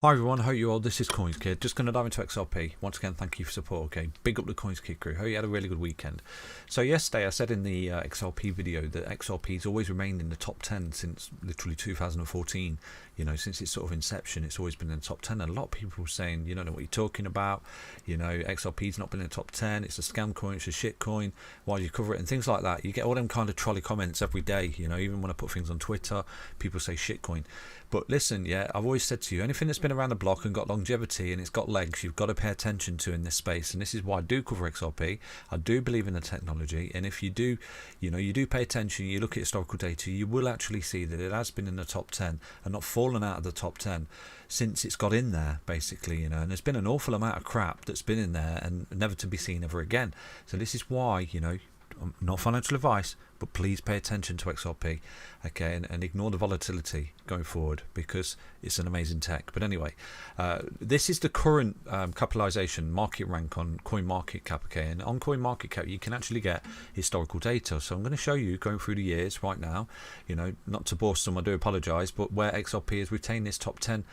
Hi everyone, hope you all. This is Coins Kid. Just going to dive into XRP. Once again, thank you for support. Okay, big up the Coins Kid crew. Hope you had a really good weekend. So yesterday I said in the XRP video that XRP has always remained in the top 10 since literally 2014. You know, since its sort of inception, it's always been in the top 10. And a lot of people were saying, you don't know what you're talking about. You know, XRP's not been in the top 10. It's a scam coin. It's a shit coin. Why do you cover it? And things like that. You get all them kind of trolley comments every day. You know, even when I put things on Twitter, people say shit coin. But listen, yeah, I've always said to you, anything that's been around the block and got longevity and it's got legs, you've got to pay attention to in this space. And this is why I do cover XRP. I do believe in the technology. And if you do, you know, you do pay attention, you look at historical data, you will actually see that it has been in the top 10 and not fallen out of the top 10 since it's got in there, basically, you know. And there's been an awful amount of crap that's been in there and never to be seen ever again. So this is why, you know, not financial advice, but please pay attention to XRP, okay, and ignore the volatility going forward because it's an amazing tech. But anyway, this is the current capitalization market rank on CoinMarketCap, okay, and on CoinMarketCap you can actually get historical data. So I'm going to show you going through the years right now, you know, not to bore some, I do apologize, but where XRP has retained this top 10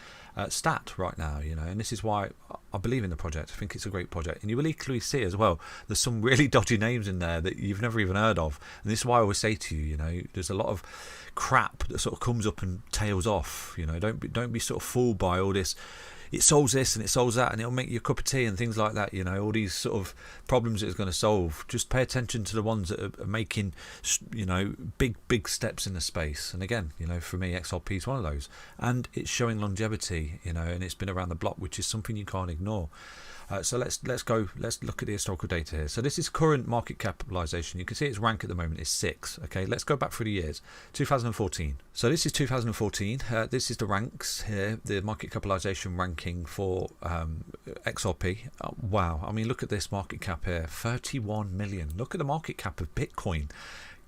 stat right now, you know, and this is why I believe in the project. I think it's a great project, and you will equally see as well there's some really dodgy names in there that you've never even heard of, and this is why I always say to you, you know, there's a lot of crap that sort of comes up and tails off. You know, don't be sort of fooled by all this. It solves this and it solves that and it'll make you a cup of tea and things like that. You know, all these sort of problems it's going to solve. Just pay attention to the ones that are making, you know, big steps in the space. And again, you know, for me, XRP is one of those, and it's showing longevity. You know, and it's been around the block, which is something you can't ignore. So let's look at the historical data here. So this is current market capitalization. You can see its rank at the moment is 6. Okay, let's go back through the years. 2014. So this is 2014. This is the ranks here, the market capitalization ranking for XRP. Wow, I mean, look at this market cap here, 31 million. Look at the market cap of Bitcoin.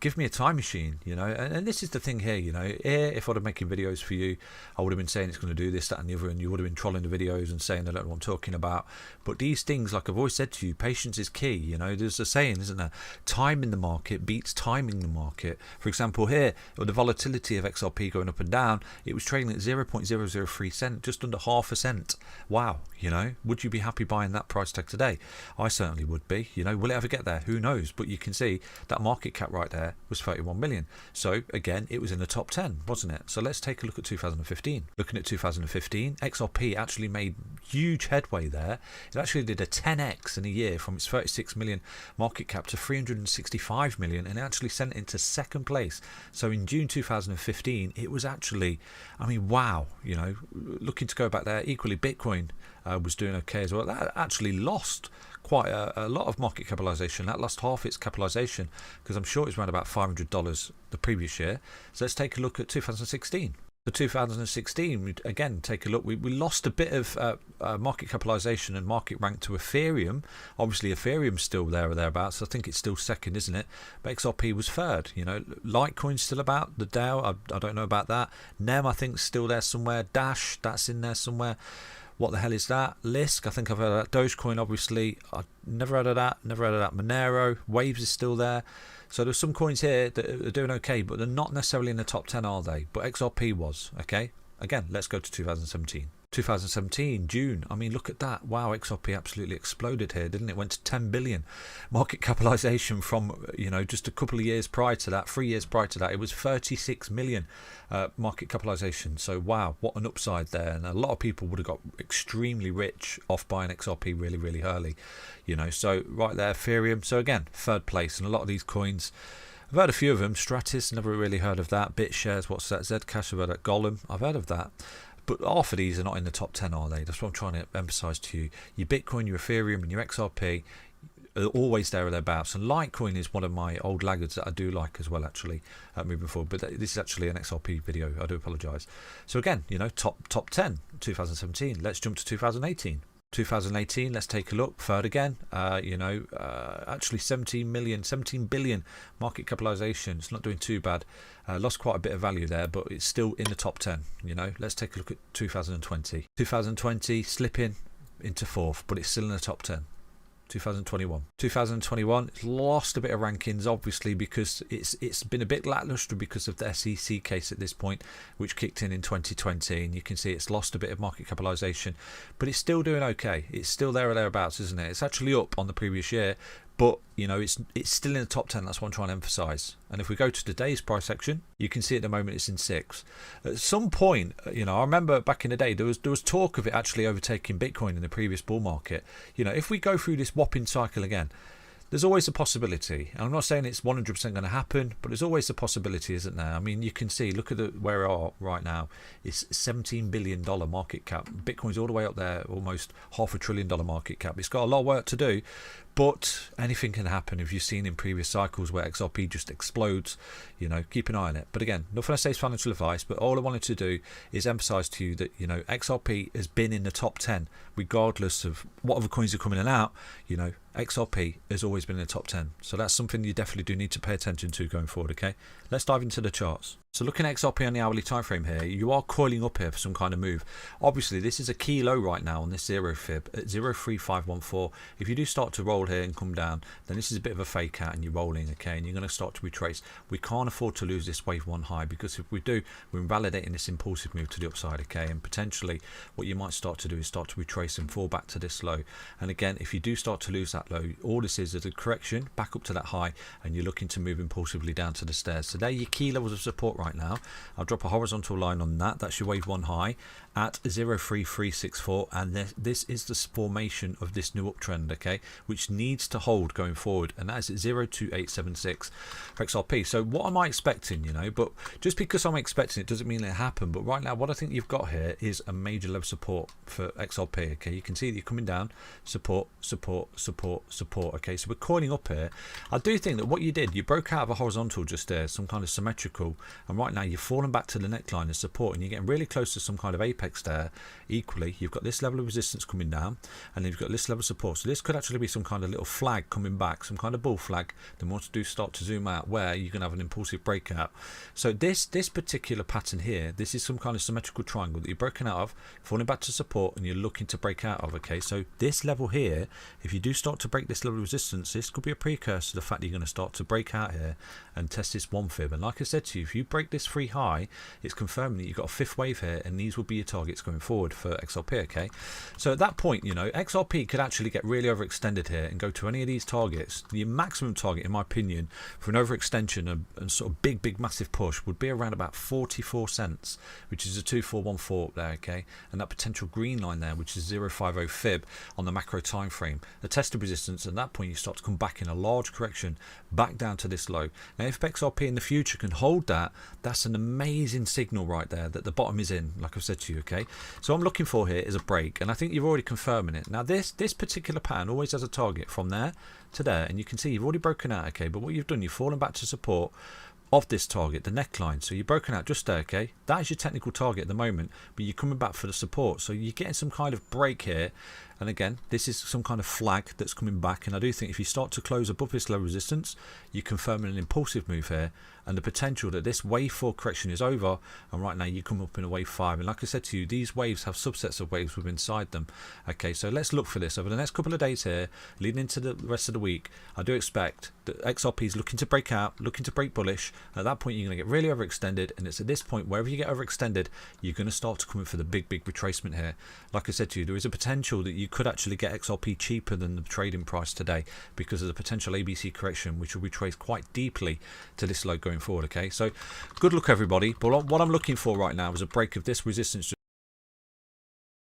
Give me a time machine, you know, and this is the thing here, you know, if I'd have making videos for you, I would have been saying it's going to do this, that and the other, and you would have been trolling the videos and saying I don't know what I'm talking about. But these things, like I've always said to you, patience is key. You know, there's a saying, isn't there? Time in the market beats timing the market. For example, here, with the volatility of XRP going up and down, it was trading at 0.003 cent, just under half a cent. Wow, you know, would you be happy buying that price tag today? I certainly would be. You know, will it ever get there? Who knows? But you can see that market cap right there was 31 million. So again, it was in the top 10, wasn't it? So let's take a look at 2015. Looking at 2015, XRP actually made huge headway there. It actually did a 10x in a year from its 36 million market cap to 365 million, and it actually sent it into second place. So in June 2015, it was actually, I mean, wow, you know, looking to go back there. Equally, Bitcoin was doing okay as well. That actually lost quite a lot of market capitalization. That lost half its capitalization because I'm sure it was around about $500 the previous year. So let's take a look at 2016. The 2016, again, take a look. We lost a bit of market capitalization and market rank to Ethereum. Obviously, Ethereum's still there or thereabouts. I think it's still second, isn't it? But XRP was third. You know, Litecoin's still about. The DAO, I don't know about that. NEM, I think, is still there somewhere. Dash, that's in there somewhere. What the hell is that? Lisk, I think I've heard of that. Dogecoin, obviously, I've never heard of that. Never heard of that. Monero, Waves is still there. So there's some coins here that are doing okay, but they're not necessarily in the top 10, are they? But XRP was, okay? Again, let's go to 2017. 2017, June. I mean, look at that. Wow, XRP absolutely exploded here, didn't it? Went to 10 billion market capitalization from, you know, just a couple of years prior to that, 3 years prior to that, it was 36 million market capitalization. So wow, what an upside there. And a lot of people would have got extremely rich off buying XRP really, really early, you know. So right there, Ethereum. So again, third place. And a lot of these coins, I've heard a few of them. Stratis, never really heard of that. BitShares, what's that? Zcash, I've heard of Golem, I've heard of that. But half of these are not in the top 10, are they? That's what I'm trying to emphasize to you. Your Bitcoin, your Ethereum, and your XRP are always there or thereabouts. And Litecoin is one of my old laggards that I do like as well, actually, moving forward. But this is actually an XRP video. I do apologize. So again, you know, top 10, 2017. Let's jump to 2018. 2018, let's take a look. Third again, you know, actually 17 billion market capitalization. It's not doing too bad. Lost quite a bit of value there, but it's still in the top 10. You know, let's take a look at 2020. 2020 slipping into fourth, but it's still in the top 10. 2021. It's lost a bit of rankings, obviously, because it's been a bit lackluster because of the SEC case at this point, which kicked in 2020, and you can see it's lost a bit of market capitalization, but it's still doing okay. It's still there or thereabouts, isn't it? It's actually up on the previous year, but you know, it's still in the top 10. That's what I'm trying to emphasize. And if we go to today's price section, you can see at the moment it's in 6. At some point, you know, I remember back in the day there was talk of it actually overtaking Bitcoin in the previous bull market. You know, if we go through this whopping cycle again, there's always a possibility. And I'm not saying it's 100% going to happen, but there's always a possibility, isn't there? I mean, you can see, look at where we are right now. It's $17 billion market cap. Bitcoin's all the way up there, almost $500 billion market cap. It's got a lot of work to do, but anything can happen. If you've seen in previous cycles where XRP just explodes, you know, keep an eye on it. But again, nothing I say is financial advice, but all I wanted to do is emphasize to you that, you know, XRP has been in the top 10, regardless of what other coins are coming in and out. You know, XRP has always been in the top 10. So that's something you definitely do need to pay attention to going forward, okay? Let's dive into the charts. So looking at XRP on the hourly time frame here, you are coiling up here for some kind of move. Obviously, this is a key low right now on this 0 fib at 03514. If you do start to roll here and come down, then this is a bit of a fake out and you're rolling, okay? And you're going to start to retrace. We can't afford to lose this wave 1 high, because if we do, we're invalidating this impulsive move to the upside, okay? And potentially what you might start to do is start to retrace and fall back to this low. And again, if you do start to lose that low, all this is a correction back up to that high, and you're looking to move impulsively down to the stairs. So they're your key levels of support right now. I'll drop a horizontal line on that. That's your wave 1 high at 03364, and this is the formation of this new uptrend, okay, which needs to hold going forward, and that is at 02876 for XRP. So what am I expecting, you know? But just because I'm expecting it doesn't mean it happened. But right now, what I think you've got here is a major level support for XRP, okay? You can see that you're coming down, support, okay? So we're coiling up here. I do think that what you did, you broke out of a horizontal just there, some kind of symmetrical, and right now you've fallen back to the neckline as support, and you're getting really close to some kind of apex there. Equally, you've got this level of resistance coming down, and then you've got this level of support. So this could actually be some kind of little flag coming back, some kind of bull flag. Then once you do start to zoom out, where you can have an impulsive breakout. So this particular pattern here, this is some kind of symmetrical triangle that you're broken out of, falling back to support, and you're looking to break out of, okay? So this level here, if you do start to break this level of resistance, this could be a precursor to the fact that you're going to start to break out here and test this 1 fib. And like I said to you, if you break this 3 high, it's confirming that you've got a 5th wave here, and these will be your targets going forward for XRP, okay? So at that point, you know, XRP could actually get really overextended here and go to any of these targets. The maximum target, in my opinion, for an overextension and sort of big massive push would be around about 44 cents, which is a 2414 there, okay? And that potential green line there, which is 050 fib on the macro time frame, a test of resistance. At that point, you start to come back in a large correction back down to this low. Now, if XRP in the future can hold that, that's an amazing signal right there that the bottom is in, like I've said to you, okay? So what I'm looking for here is a break, and I think you're already confirming it. Now this particular pattern always has a target from there to there, and you can see you've already broken out, okay? But what you've done, you've fallen back to support of this target, the neckline. So you're broken out just there, okay? That is your technical target at the moment, but you're coming back for the support. So you're getting some kind of break here. And again, this is some kind of flag that's coming back. And I do think if you start to close above this low resistance, you're confirming an impulsive move here, and the potential that this wave 4 correction is over. And right now you come up in a wave 5. And like I said to you, these waves have subsets of waves within inside them. Okay, so let's look for this over the next couple of days here, leading into the rest of the week. I do expect that XRP is looking to break out, looking to break bullish. At that point, you're going to get really overextended. And it's at this point, wherever you get overextended, you're going to start to come in for the big retracement here. Like I said to you, there is a potential that you could actually get XRP cheaper than the trading price today because of the potential ABC correction, which will retrace quite deeply to this low going forward, okay? So good luck, everybody. But what I'm looking for right now is a break of this resistance